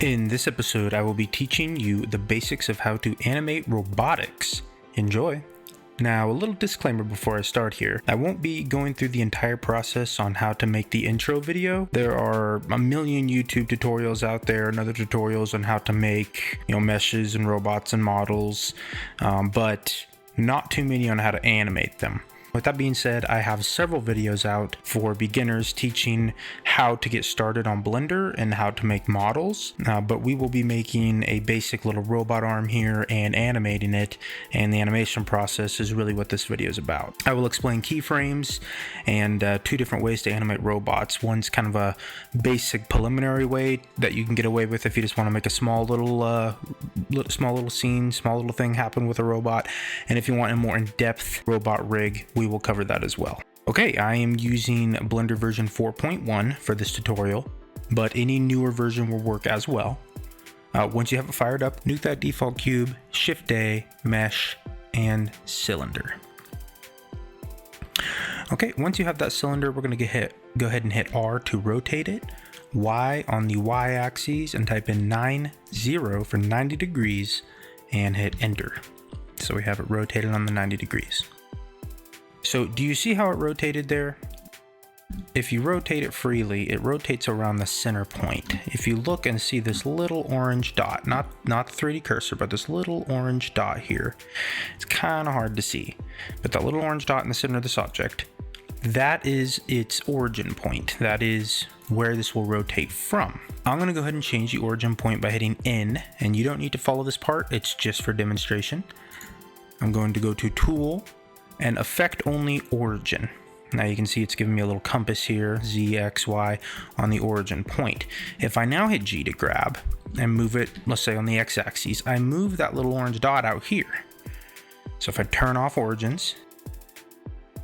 In this episode, I will be teaching you the basics of how to animate robotics. Enjoy! Now, a little disclaimer before I start here. I won't be going through the entire process on how to make the intro video. There are a million YouTube tutorials out there and other tutorials on how to make, meshes and robots and models, but not too many on how to animate them. With that being said, I have several videos out for beginners teaching how to get started on Blender and how to make models, but we will be making a basic little robot arm here and animating it, and the animation process is really what this video is about. I will explain keyframes and two different ways to animate robots. One's kind of a basic preliminary way that you can get away with if you just want to make a small little scene, small little thing happen with a robot, and if you want a more in-depth robot rig, we will cover that as well. Okay, I am using Blender version 4.1 for this tutorial, but any newer version will work as well. Once you have it fired up, nuke that default cube, Shift A, Mesh, and Cylinder. Okay, once you have that cylinder, we're going to go ahead and hit R to rotate it, Y on the Y axis, and type in 90 for 90 degrees, and hit Enter. So we have it rotated on the 90 degrees. So do you see how it rotated there? If you rotate it freely, it rotates around the center point. If you look and see this little orange dot, not the 3D cursor, but this little orange dot here, it's kind of hard to see. But that little orange dot in the center of this object, that is its origin point. That is where this will rotate from. I'm going to go ahead and change the origin point by hitting N, and you don't need to follow this part, it's just for demonstration. I'm going to go to Tool, and Effect Only Origin. Now you can see it's giving me a little compass here, Z, X, Y, on the origin point. If I now hit G to grab and move it, let's say on the X axis, I move that little orange dot out here. So if I turn off origins,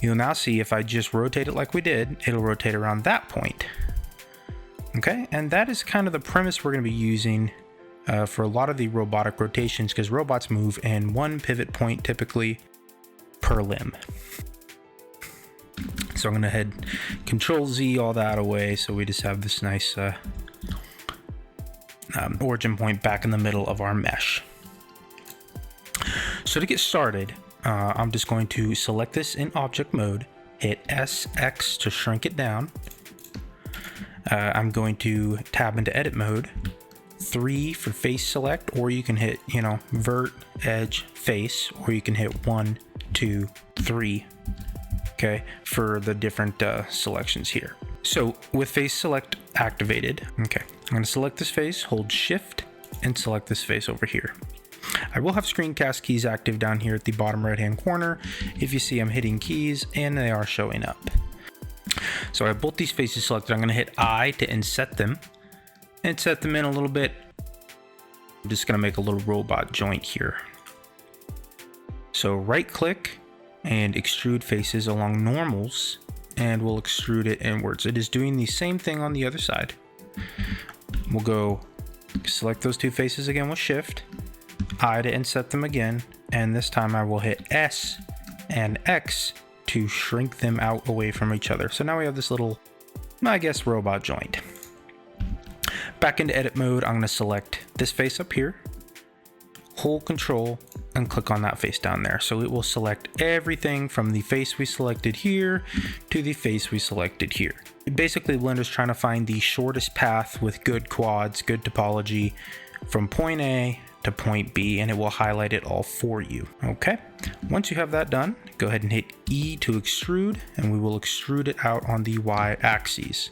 you'll now see if I just rotate it like we did, it'll rotate around that point. Okay, and that is kind of the premise we're going to be using for a lot of the robotic rotations, because robots move in one pivot point typically per limb. So I'm going to head Control Z all that away, so we just have this nice origin point back in the middle of our mesh. So to get started, I'm just going to select this in object mode, hit SX to shrink it down. I'm going to tab into edit mode, 3 for face select, or you can hit, vert, edge, face, or you can hit 1, 2, 3, okay, for the different selections here. So with face select activated, okay, I'm going to select this face, hold shift, and select this face over here. I will have screencast keys active down here at the bottom right hand corner. If you see, I'm hitting keys and they are showing up. So I have both these faces selected. I'm going to hit I to inset them and set them in a little bit. I'm just going to make a little robot joint here. So right click and extrude faces along normals, and we'll extrude it inwards. It is doing the same thing on the other side. We'll go select those two faces again with shift, I to inset them again, and this time I will hit S and X to shrink them out away from each other. So now we have this little, I guess, robot joint. Back into edit mode, I'm going to select this face up here, hold Control, and click on that face down there. So it will select everything from the face we selected here to the face we selected here. Basically, Blender's trying to find the shortest path with good quads, good topology from point A to point B, and it will highlight it all for you. Okay, once you have that done, go ahead and hit E to extrude, and we will extrude it out on the Y axis.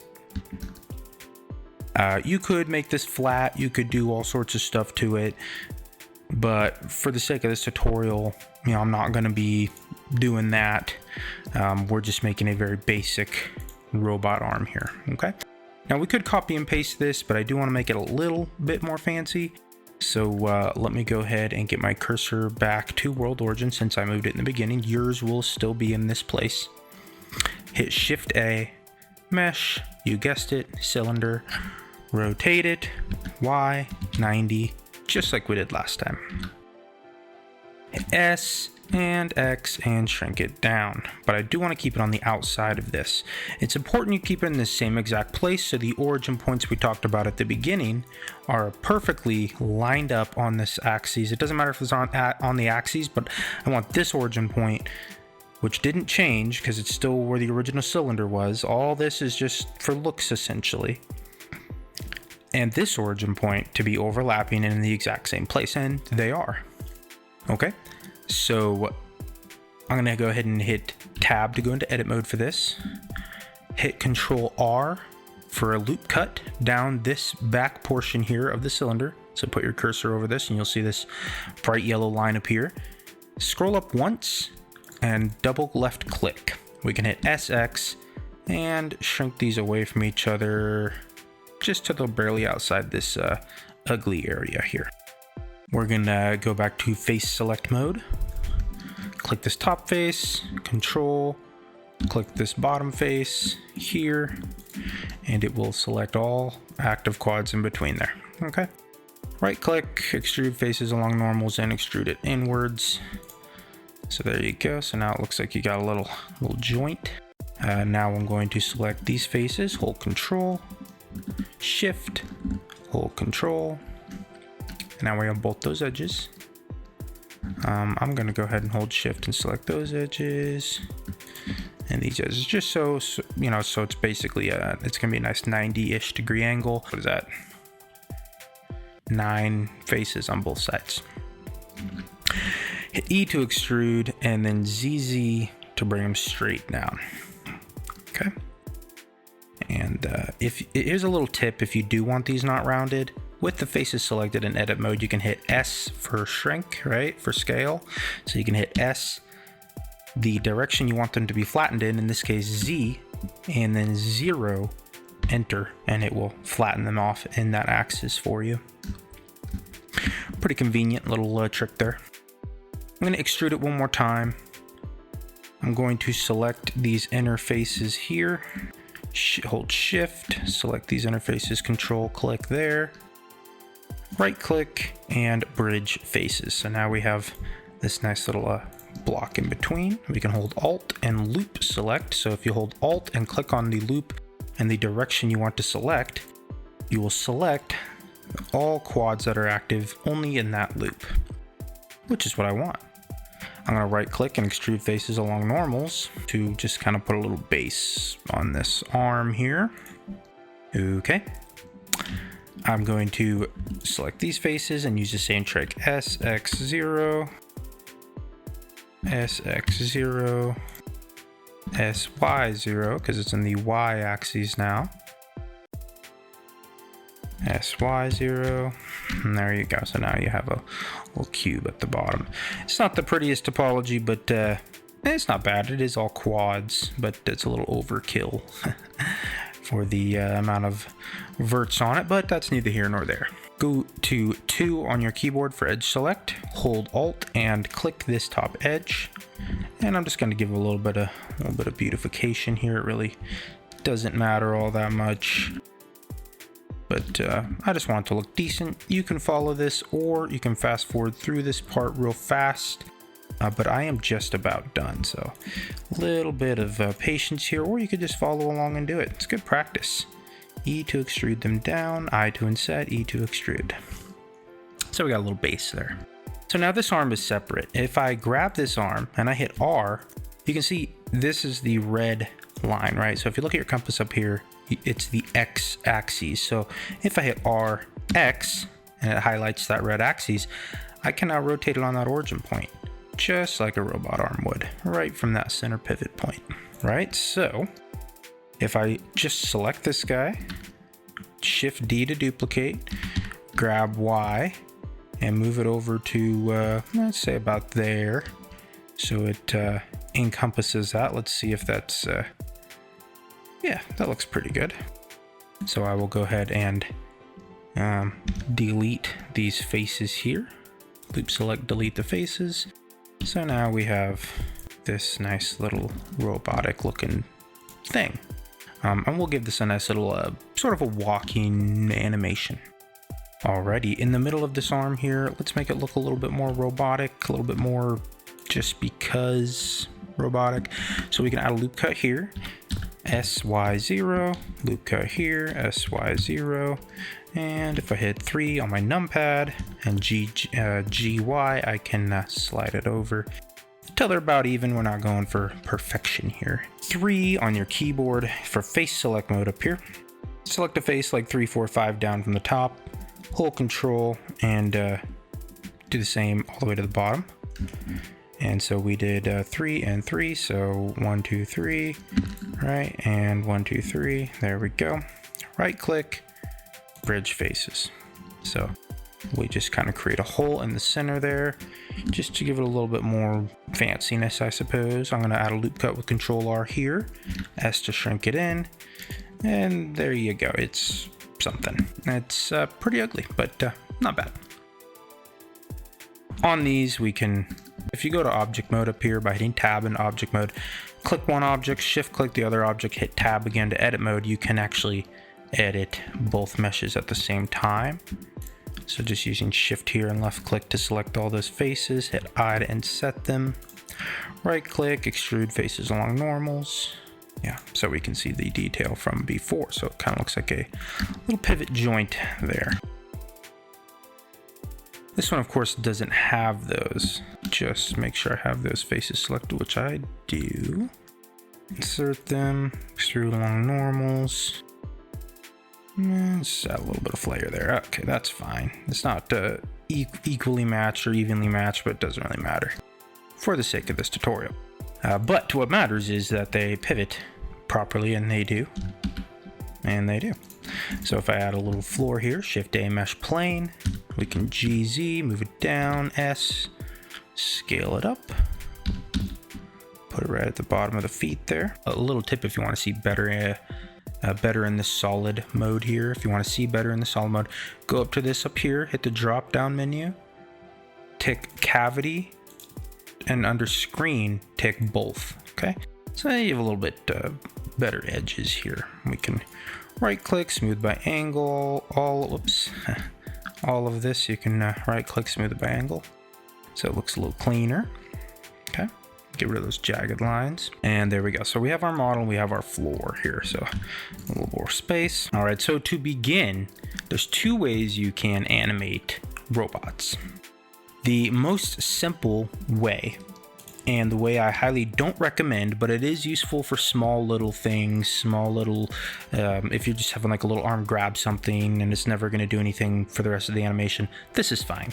You could make this flat, you could do all sorts of stuff to it, but for the sake of this tutorial, I'm not going to be doing that. We're just making a very basic robot arm here. Okay, now we could copy and paste this, but I do want to make it a little bit more fancy. So let me go ahead and get my cursor back to world origin since I moved it in the beginning. Yours will still be in this place. Hit Shift A, mesh, you guessed it, cylinder, rotate it, Y, 90, just like we did last time. Hit S and X and shrink it down, but I do want to keep it on the outside of this. It's important you keep it in the same exact place so the origin points we talked about at the beginning are perfectly lined up on this axis. It doesn't matter if it's on the axis, but I want this origin point, which didn't change because it's still where the original cylinder was. All this is just for looks essentially. And this origin point to be overlapping in the exact same place, and they are. Okay. So I'm going to go ahead and hit tab to go into edit mode for this. Hit Control R for a loop cut down this back portion here of the cylinder. So put your cursor over this and you'll see this bright yellow line appear. Scroll up once and double left click. We can hit SX and shrink these away from each other just to the barely outside this ugly area here. We're gonna go back to face select mode. Click this top face, control, click this bottom face here, and it will select all active quads in between there. Okay. Right click, extrude faces along normals and extrude it inwards. So there you go. So now it looks like you got a little joint. Now I'm going to select these faces, hold control, shift, hold control. Now we have both those edges. I'm going to go ahead and hold shift and select those edges and these edges just so you know, so it's basically it's going to be a nice 90-ish degree angle. What is that? 9 faces on both sides. Hit E to extrude and then ZZ to bring them straight down. Okay. And here's a little tip: if you do want these not rounded, with the faces selected in edit mode, you can hit S for shrink, right? For scale. So you can hit S, the direction you want them to be flattened in this case Z, and then 0, enter, and it will flatten them off in that axis for you. Pretty convenient little trick there. I'm going to extrude it one more time. I'm going to select these inner faces here. Hold shift, select these interfaces, control click there. Right click and bridge faces. So now we have this nice little block in between. We can hold Alt and loop select. So if you hold Alt and click on the loop and the direction you want to select, you will select all quads that are active only in that loop, which is what I want. I'm going to right click and extrude faces along normals to just kind of put a little base on this arm here. Okay. I'm going to select these faces and use the same trick. SX0, SX0, SY0, because it's in the Y axis now. SY0, and there you go. So now you have a little cube at the bottom. It's not the prettiest topology, but it's not bad. It is all quads, but it's a little overkill for the amount of verts on it, but that's neither here nor there. Go to 2 on your keyboard for edge select, hold Alt and click this top edge, and I'm just going to give it a little bit of beautification here. It really doesn't matter all that much, but I just want it to look decent. You can follow this or you can fast forward through this part real fast, but I am just about done, so a little bit of patience here, or you could just follow along and do it. It's good practice. E to extrude them down, I to inset, E to extrude. So we got a little base there. So now this arm is separate. If I grab this arm and I hit R, you can see this is the red line, right? So if you look at your compass up here, it's the X axis. So if I hit R, X, and it highlights that red axis, I can now rotate it on that origin point, just like a robot arm would, right from that center pivot point, right? So if I just select this guy, Shift D to duplicate, grab Y, and move it over to, let's say about there, so it encompasses that. Let's see if that's, yeah, that looks pretty good. So I will go ahead and delete these faces here. Loop select, delete the faces. So now we have this nice little robotic looking thing. And we'll give this a nice little sort of a walking animation. Alrighty, in the middle of this arm here, let's make it look a little bit more robotic, a little bit more just because robotic. So we can add a loop cut here, SY0, loop cut here, SY0, and if I hit 3 on my numpad and GY, I can slide it over till they're about even. We're not going for perfection here. 3 on your keyboard for face select mode up here. Select a face like 3, 4, 5 down from the top. Hold control and do the same all the way to the bottom. And so we did 3 and 3, so 1, 2, 3, right, and 1, 2, 3, there we go. Right click, bridge faces. So we just kind of create a hole in the center there, just to give it a little bit more fanciness, I suppose. I'm going to add a loop cut with Control R here, S to shrink it in, and there you go. It's something. It's pretty ugly, but not bad. On these, we can, if you go to object mode up here by hitting tab in object mode, click one object, shift click the other object, hit tab again to edit mode, you can actually edit both meshes at the same time. So just using shift here and left click to select all those faces, hit I to inset them, right click, extrude faces along normals. Yeah, so we can see the detail from before. So it kind of looks like a little pivot joint there. This one, of course, doesn't have those. Just make sure I have those faces selected, which I do. Insert them, extrude along normals. Let's add a little bit of flare there. Okay, that's fine. It's not equally matched or evenly matched, but it doesn't really matter for the sake of this tutorial. But what matters is that they pivot properly, and they do. And they do. So if I add a little floor here, Shift A mesh plane, we can GZ, move it down, S, scale it up, put it right at the bottom of the feet there. A little tip if you want to see better in the solid mode here. If you want to see better in the solid mode, go up to this up here, hit the drop down menu, tick cavity, and under screen, tick both. Okay, so you have a little bit better edges here. We can right click, smooth by angle, all of this you can right click, smooth it by angle, so it looks a little cleaner. Okay, get rid of those jagged lines, and there we go. So we have our model, we have our floor here, so a little more space. All right, so to begin, there's 2 ways you can animate robots. The most simple way, and the way I highly don't recommend, but it is useful for small little things, if you're just having like a little arm grab something and it's never going to do anything for the rest of the animation, this is fine.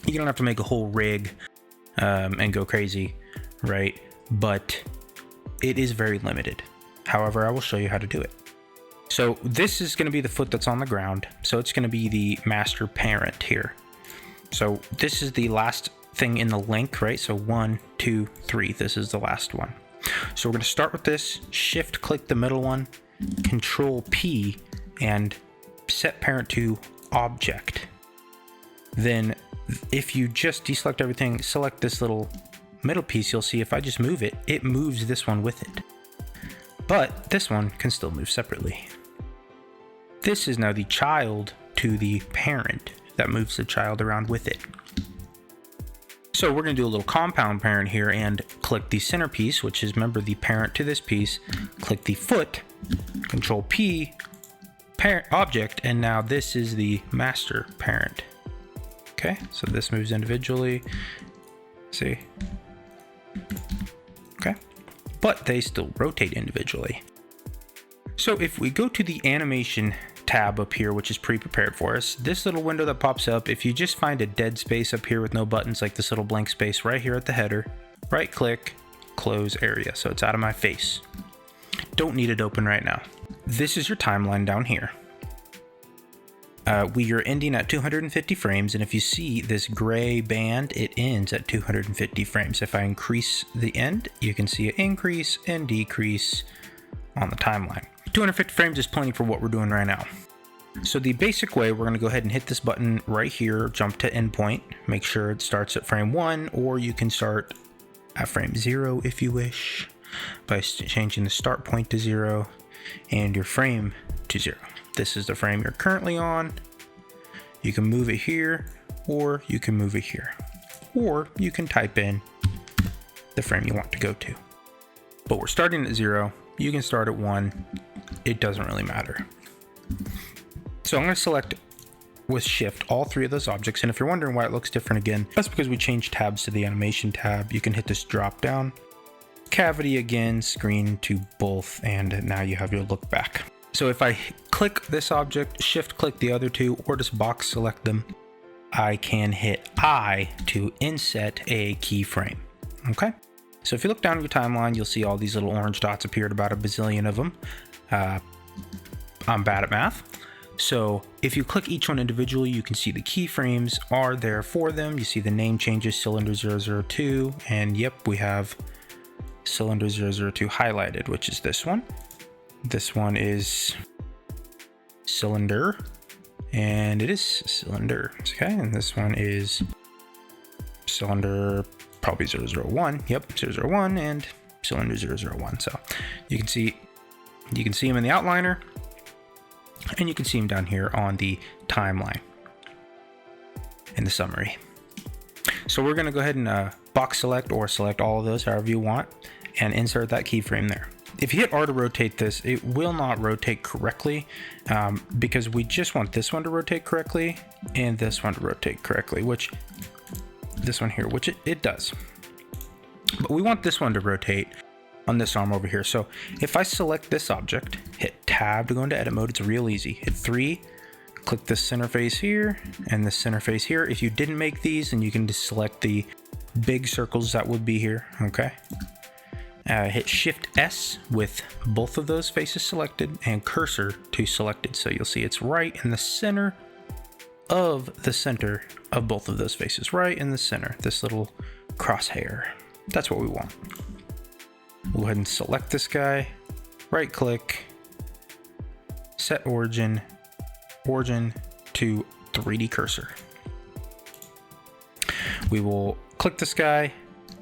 You don't have to make a whole rig and go crazy, right? But it is very limited. However, I will show you how to do it. So this is going to be the foot that's on the ground. So it's going to be the master parent here. So this is the last thing in the link, right? So 1, 2, 3, this is the last one. So we're going to start with this, shift click the middle one, Control P, and set parent to object. Then if you just deselect everything, select this little middle piece, you'll see if I just move it, it moves this one with it. But this one can still move separately. This is now the child to the parent that moves the child around with it. So we're going to do a little compound parent here and click the center piece, which is, remember, the parent to this piece. Click the foot, Control P, parent object, and now this is the master parent. Okay, so this moves individually. See? Okay, but they still rotate individually. So if we go to the animation tab up here, which is pre-prepared for us, this little window that pops up, if you just find a dead space up here with no buttons, like this little blank space right here at the header, right click, close area, so it's out of my face. Don't need it open right now. This is your timeline down here. We are ending at 250 frames, and if you see this gray band, it ends at 250 frames. If I increase the end, you can see an increase and decrease on the timeline. 250 frames is plenty for what we're doing right now. So the basic way, we're going to go ahead and hit this button right here, jump to endpoint, make sure it starts at frame 1, or you can start at frame 0 if you wish by changing the start point to 0 and your frame to 0. This is the frame you're currently on. You can move it here, or you can move it here, or you can type in the frame you want to go to. But we're starting at 0. You can start at 1. It doesn't really matter. So I'm going to select with Shift all 3 of those objects, and if you're wondering why it looks different again, that's because we changed tabs to the animation tab. You can hit this drop down, cavity again, screen to both, and now you have your look back. So if I click this object, Shift click the other 2, or just box select them, I can hit I to inset a keyframe. Okay, so if you look down your timeline, you'll see all these little orange dots appeared, about a bazillion of them. I'm bad at math. So if you click each one individually, you can see the keyframes are there for them. You see the name changes, cylinder 002, and yep, we have cylinder 002 highlighted, which is this one. This one is cylinder, and it is cylinder, okay? And this one is cylinder, probably 001, yep, 001, and cylinder 001. So you can see them in the outliner, and you can see them down here on the timeline in the summary. So we're going to go ahead and box select or select all of those, however you want, and insert that keyframe there. If you hit R to rotate this, it will not rotate correctly because we just want this one to rotate correctly and this one to rotate correctly, which this one here, which it does. But we want this one to rotate on this arm over here. So if I select this object, hit tab to go into edit mode, it's real easy. Hit 3, click the center face here and the center face here. If you didn't make these, then you can just select the big circles that would be here, okay? Hit Shift S with both of those faces selected and cursor to selected. So you'll see it's right in the center of both of those faces, right in the center, this little crosshair. That's what we want. We'll go ahead and select this guy, right click, set origin to 3D cursor. We will click this guy,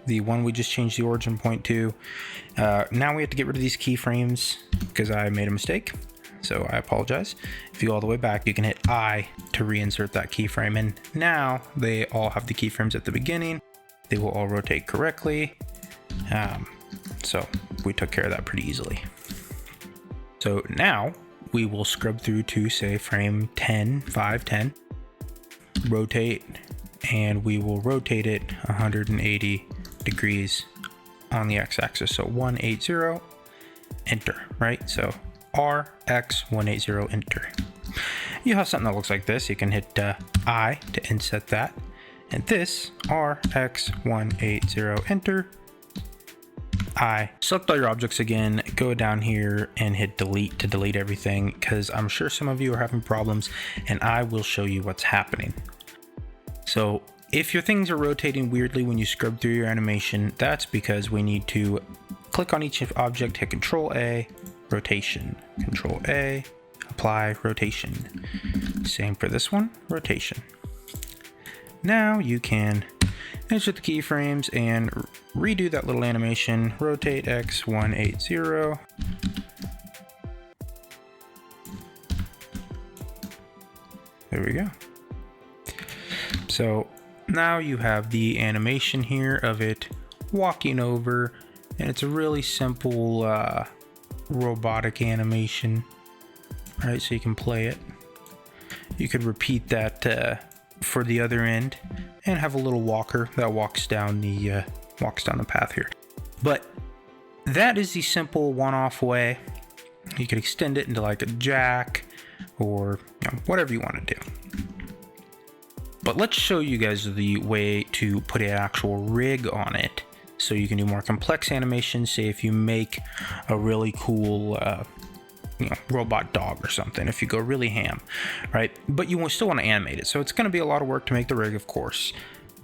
the one we just changed the origin point to. Now we have to get rid of these keyframes because I made a mistake, so I apologize. If you go all the way back, you can hit I to reinsert that keyframe, and now they all have the keyframes at the beginning. They will all rotate correctly. So we took care of that pretty easily. So now we will scrub through to, say, frame 10, 5, 10, rotate, and we will rotate it 180 degrees on the x-axis. So 180, enter, right? So RX 180, enter. You have something that looks like this. You can hit I to inset that, and this RX 180, enter. I select all your objects again, go down here and hit delete to delete everything, because I'm sure some of you are having problems, and I will show you what's happening. So if your things are rotating weirdly when you scrub through your animation, that's because we need to click on each object, hit Control A, rotation, Control A, apply rotation. Same for this one, rotation. Now you can insert the keyframes and redo that little animation, rotate X 180. There we go. So now you have the animation here of it walking over, and it's a really simple robotic animation, right? So you can play it. You could repeat that for the other end and have a little walker that walks down the path here. But that is the simple one-off way. You could extend it into like a jack or whatever you want to do. But let's show you guys the way to put an actual rig on it so you can do more complex animations. Say if you make a really cool robot dog or something, if you go really ham, right? But you still want to animate it. So it's going to be a lot of work to make the rig, of course.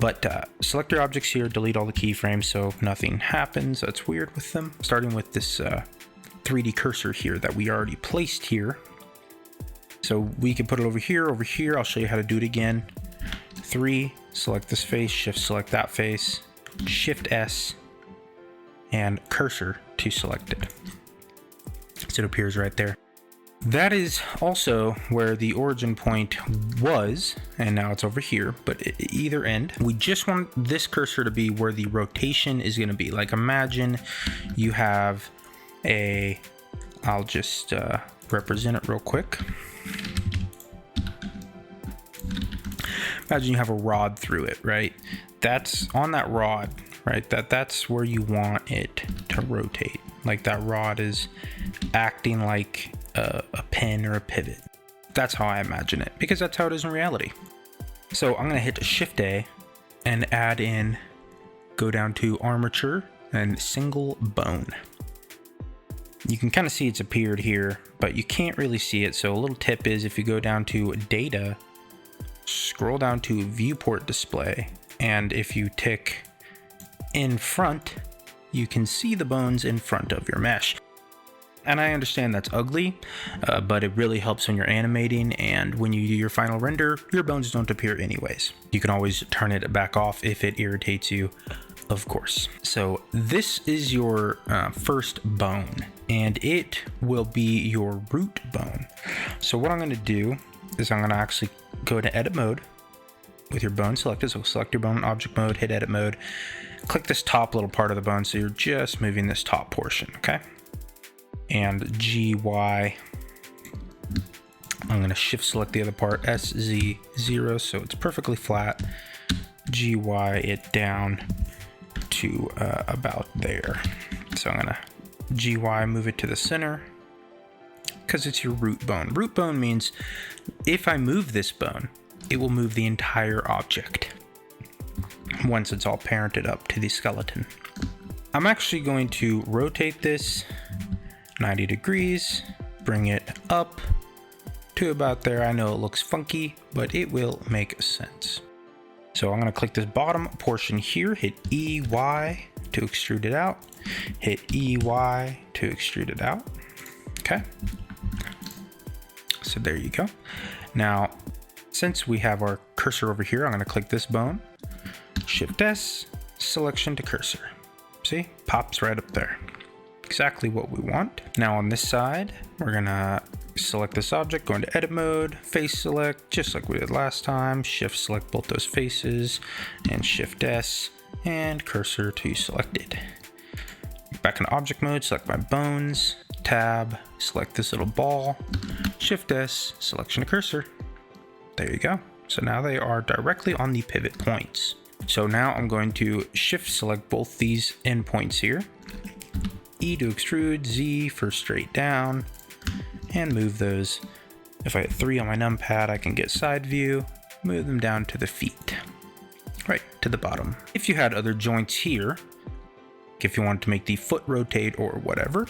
But select your objects here, delete all the keyframes so nothing happens that's weird with them. Starting with this 3D cursor here that we already placed here. So we can put it over here, I'll show you how to do it again. 3, select this face, shift select that face, shift S, and cursor to select it. So it appears right there. That is also where the origin point was, and now it's over here, but at either end, we just want this cursor to be where the rotation is going to be. Like imagine you have I'll just represent it real quick. Imagine you have a rod through it, right? That's on that rod, right? That's where you want it to rotate. Like that rod is acting like a pin or a pivot. That's how I imagine it, because that's how it is in reality. So I'm gonna hit Shift A and add in, go down to armature and single bone. You can kind of see it's appeared here, but you can't really see it. So a little tip is if you go down to data, scroll down to viewport display, and if you tick in front, you can see the bones in front of your mesh. And I understand that's ugly, but it really helps when you're animating, and when you do your final render, your bones don't appear anyways. You can always turn it back off if it irritates you, of course. So this is your first bone, and it will be your root bone. So what I'm going to do is I'm going to actually go to edit mode with your bone selected. So select your bone in object mode, hit edit mode, click this top little part of the bone. So you're just moving this top portion, okay? And GY, I'm going to shift select the other part, SZ0, so it's perfectly flat. GY it down to about there. So I'm going to GY move it to the center, because it's your root bone. Root bone means if I move this bone, it will move the entire object once it's all parented up to the skeleton. I'm actually going to rotate this 90 degrees, bring it up to about there. I know it looks funky, but it will make sense. So I'm going to click this bottom portion here, hit EY to extrude it out, hit EY to extrude it out. Okay. So there you go. Now, since we have our cursor over here, I'm going to click this bone, Shift S, selection to cursor. See, pops right up there. Exactly what we want. Now on this side, we're gonna select this object, go into edit mode, face select, just like we did last time, shift select both those faces, and Shift S, and cursor to selected. Back into object mode, select my bones, tab, select this little ball, Shift S, selection to cursor. There you go. So now they are directly on the pivot points. So now I'm going to shift select both these endpoints here, E to extrude, Z for straight down, and move those. If I hit 3 on my numpad, I can get side view, move them down to the feet, right to the bottom. If you had other joints here, if you wanted to make the foot rotate or whatever,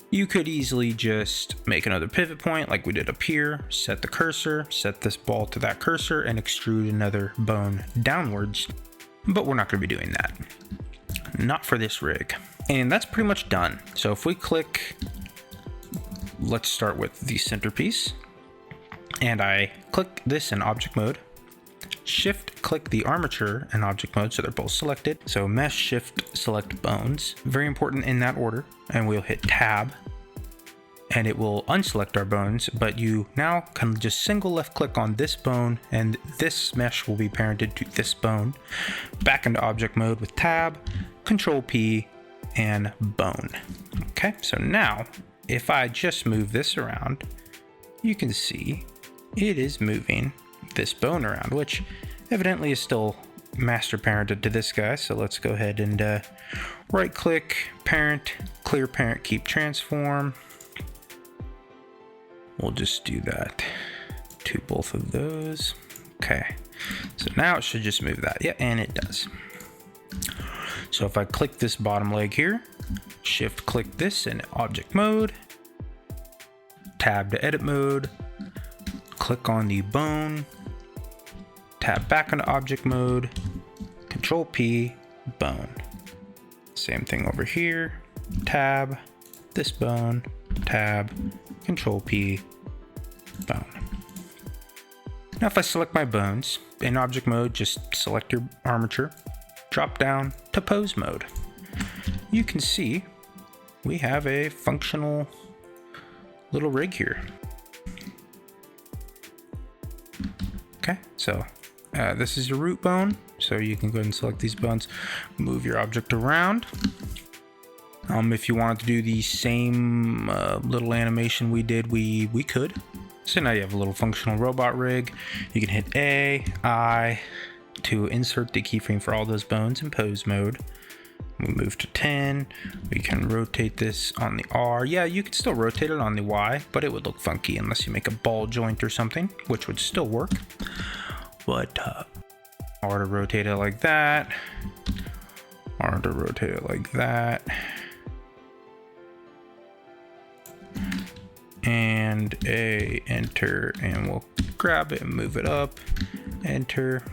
you could easily just make another pivot point like we did up here, set the cursor, set this ball to that cursor, and extrude another bone downwards. But we're not going to be doing that. Not for this rig. And that's pretty much done. So if we click, let's start with the centerpiece, and I click this in object mode, shift click the armature in object mode so they're both selected. So mesh, shift, select bones, very important in that order, and we'll hit tab and it will unselect our bones, but you now can just single left click on this bone and this mesh will be parented to this bone. Back into object mode with tab, Control P, and bone. Okay, so now if I just move this around, you can see it is moving this bone around, which evidently is still master parented to this guy. So let's go ahead and right click, parent, clear parent, keep transform. We'll just do that to both of those. Okay, so now it should just move that. Yeah, and it does. So if I click this bottom leg here, shift click this in object mode, tab to edit mode, click on the bone, tab back into object mode, Control P, bone. Same thing over here, tab, this bone, tab, Control P, bone. Now if I select my bones, in object mode, just select your armature, drop down to pose mode. You can see we have a functional little rig here. Okay, so this is your root bone, so you can go ahead and select these bones, move your object around. If you wanted to do the same little animation we did, we could. So now you have a little functional robot rig. You can hit A, I to insert the keyframe for all those bones in pose mode. We move to 10. We can rotate this on the R. Yeah, you could still rotate it on the Y, but it would look funky unless you make a ball joint or something, which would still work. But R to rotate it like that. R to rotate it like that. And A, enter, and we'll grab it and move it up. Enter.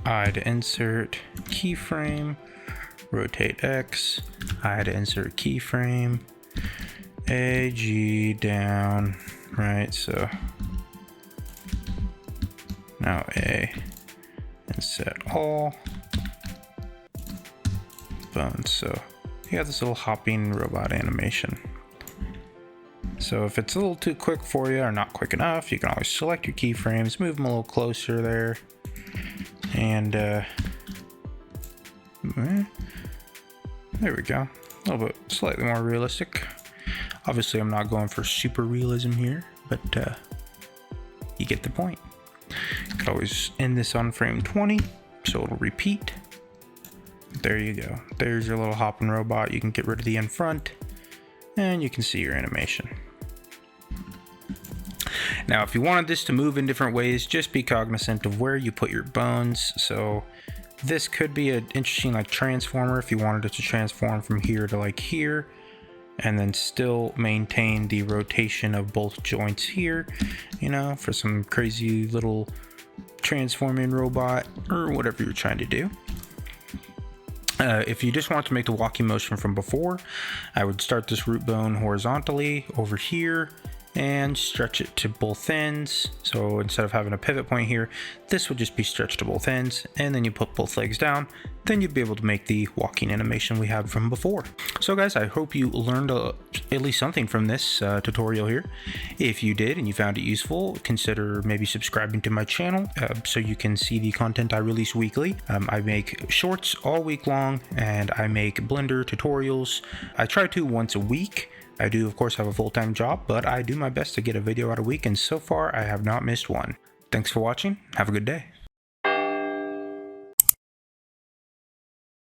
I to insert keyframe, rotate X, I to insert keyframe, A, G down, right? So now A, and set all bones. So you got this little hopping robot animation. So if it's a little too quick for you or not quick enough, you can always select your keyframes, move them a little closer there. And there we go. A little bit slightly more realistic. Obviously I'm not going for super realism here, but you get the point. You could always end this on frame 20 so it'll repeat. There you go. There's your little hopping robot. You can get rid of the in front and you can see your animation. Now, if you wanted this to move in different ways, just be cognizant of where you put your bones. So this could be an interesting like transformer if you wanted it to transform from here to like here, and then still maintain the rotation of both joints here, you know, for some crazy little transforming robot or whatever you're trying to do. If you just want to make the walking motion from before, I would start this root bone horizontally over here and stretch it to both ends. So instead of having a pivot point here, this would just be stretched to both ends, and then you put both legs down, then you'd be able to make the walking animation we had from before. So guys, I hope you learned at least something from this tutorial here. If you did and you found it useful, consider maybe subscribing to my channel so you can see the content I release weekly. I make shorts all week long, and I make Blender tutorials. I try to once a week. I do, of course, have a full-time job, but I do my best to get a video out a week, and so far I have not missed one. Thanks for watching. Have a good day.